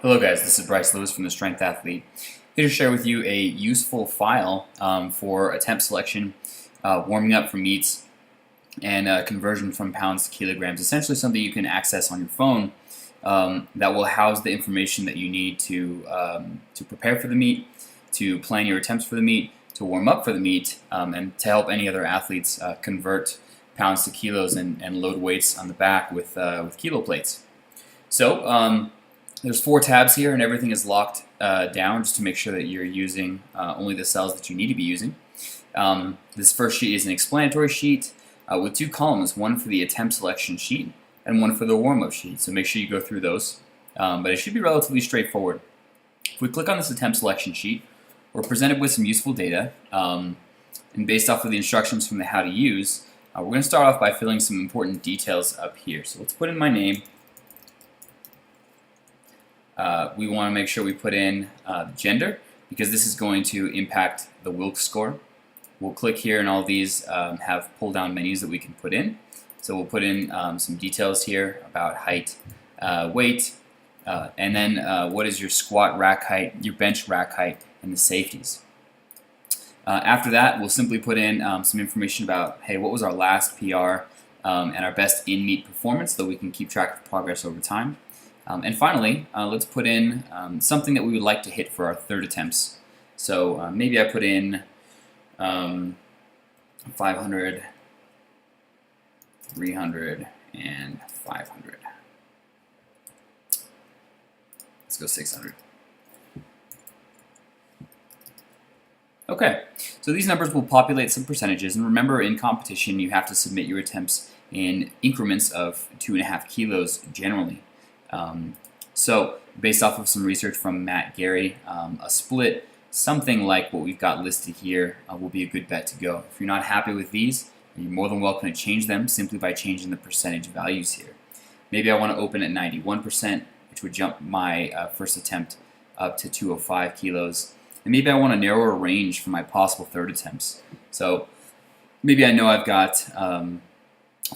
Hello guys, this is Bryce Lewis from The Strength Athlete. Here to share with you a useful file for attempt selection, warming up for meets, and conversion from pounds to kilograms. Essentially something you can access on your phone that will house the information that you need to prepare for the meet, to plan your attempts for the meet, to warm up for the meet, and to help any other athletes convert pounds to kilos and load weights on the back with kilo plates. So there's 4 tabs here, and everything is locked down just to make sure that you're using only the cells that you need to be using. This first sheet is an explanatory sheet with 2 columns, one for the attempt selection sheet and one for the warm-up sheet. So make sure you go through those. But it should be relatively straightforward. If we click on this attempt selection sheet, we're presented with some useful data. And based off of the instructions from the how to use, we're going to start off by filling some important details up here. So let's put in my name. We want to make sure we put in gender, because this is going to impact the Wilks score. We'll click here, and all these have pull-down menus that we can put in. So we'll put in some details here about height, weight, and then what is your squat rack height, your bench rack height, and the safeties. After that, we'll simply put in some information about, hey, what was our last PR and our best in-meet performance, so we can keep track of progress over time. And finally, let's put in something that we would like to hit for our third attempts. So maybe I put in 500, 300, and 500. Let's go 600. Okay, so these numbers will populate some percentages, and remember, in competition you have to submit your attempts in increments of 2.5 kilos generally. So based off of some research from Matt Gary, a split, something like what we've got listed here, will be a good bet to go. If you're not happy with these, you're more than welcome to change them simply by changing the percentage values here. Maybe I want to open at 91%, which would jump my first attempt up to 205 kilos. And maybe I want to narrow a range for my possible third attempts. So maybe I know I've got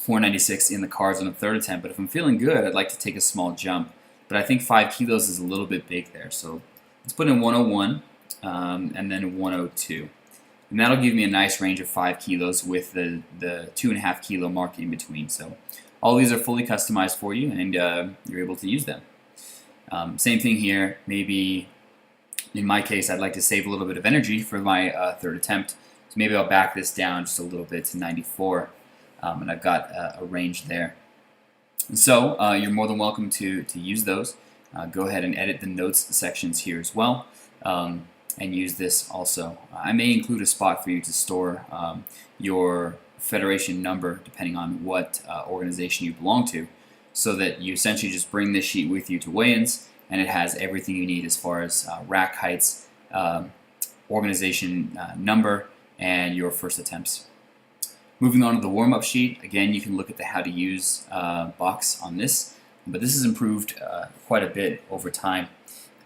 496 in the cards on a third attempt, but if I'm feeling good, I'd like to take a small jump. But I think 5 kilos is a little bit big there. So let's put in 101 and then 102. And that'll give me a nice range of 5 kilos with the 2.5 kilo mark in between. So all these are fully customized for you, and you're able to use them. Same thing here. Maybe in my case, I'd like to save a little bit of energy for my third attempt. So maybe I'll back this down just a little bit to 94. And I've got a range there. And so you're more than welcome to use those. Go ahead and edit the notes sections here as well, and use this also. I may include a spot for you to store your federation number depending on what organization you belong to, so that you essentially just bring this sheet with you to weigh-ins, and it has everything you need as far as rack heights, organization number, and your first attempts. Moving on to the warm-up sheet, again, you can look at the how to use box on this, but this has improved quite a bit over time,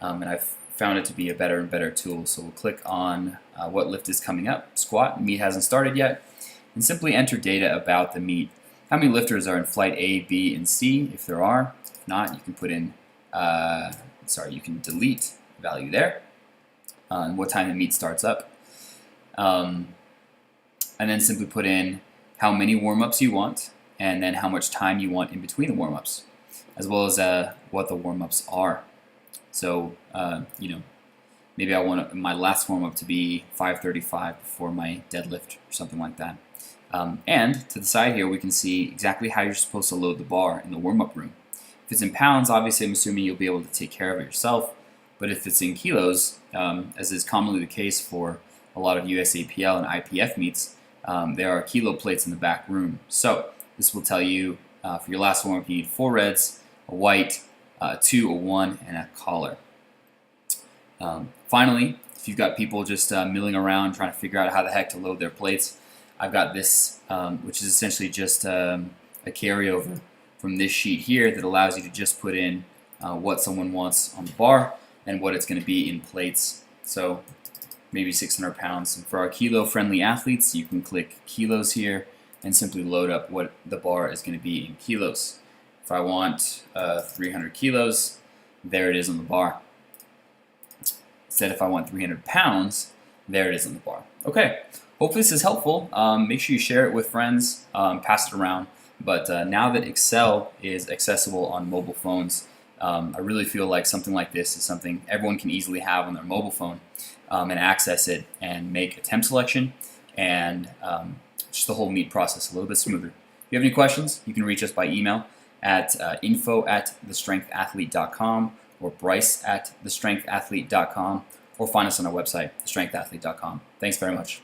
and I've found it to be a better and better tool. So we'll click on what lift is coming up, squat, meet hasn't started yet, and simply enter data about the meet. How many lifters are in flight A, B, and C, if there are. If not, you can put in, you can delete value there, and what time the meet starts up. And then simply put in how many warm-ups you want, and then how much time you want in between the warm-ups, as well as what the warm-ups are. So, maybe I want my last warm-up to be 535 before my deadlift or something like that. And to the side here, we can see exactly how you're supposed to load the bar in the warm-up room. If it's in pounds, obviously I'm assuming you'll be able to take care of it yourself, but if it's in kilos, as is commonly the case for a lot of USAPL and IPF meets, there are kilo plates in the back room. So this will tell you for your last warm-up you need 4 reds, a white, 2, a 1, and a collar. Finally, if you've got people just milling around trying to figure out how the heck to load their plates, I've got this, which is essentially just a carryover from this sheet here that allows you to just put in what someone wants on the bar and what it's going to be in plates. So maybe 600 pounds. And for our kilo-friendly athletes, you can click kilos here and simply load up what the bar is going to be in kilos. If I want 300 kilos, there it is on the bar. Instead, if I want 300 pounds, there it is on the bar. Okay, hopefully this is helpful. Make sure you share it with friends, pass it around. But now that Excel is accessible on mobile phones, I really feel like something like this is something everyone can easily have on their mobile phone and access it and make a temp selection and just the whole meat process a little bit smoother. If you have any questions, you can reach us by email at info@thestrengthathlete.com or bryce@thestrengthathlete.com or find us on our website, thestrengthathlete.com. Thanks very much.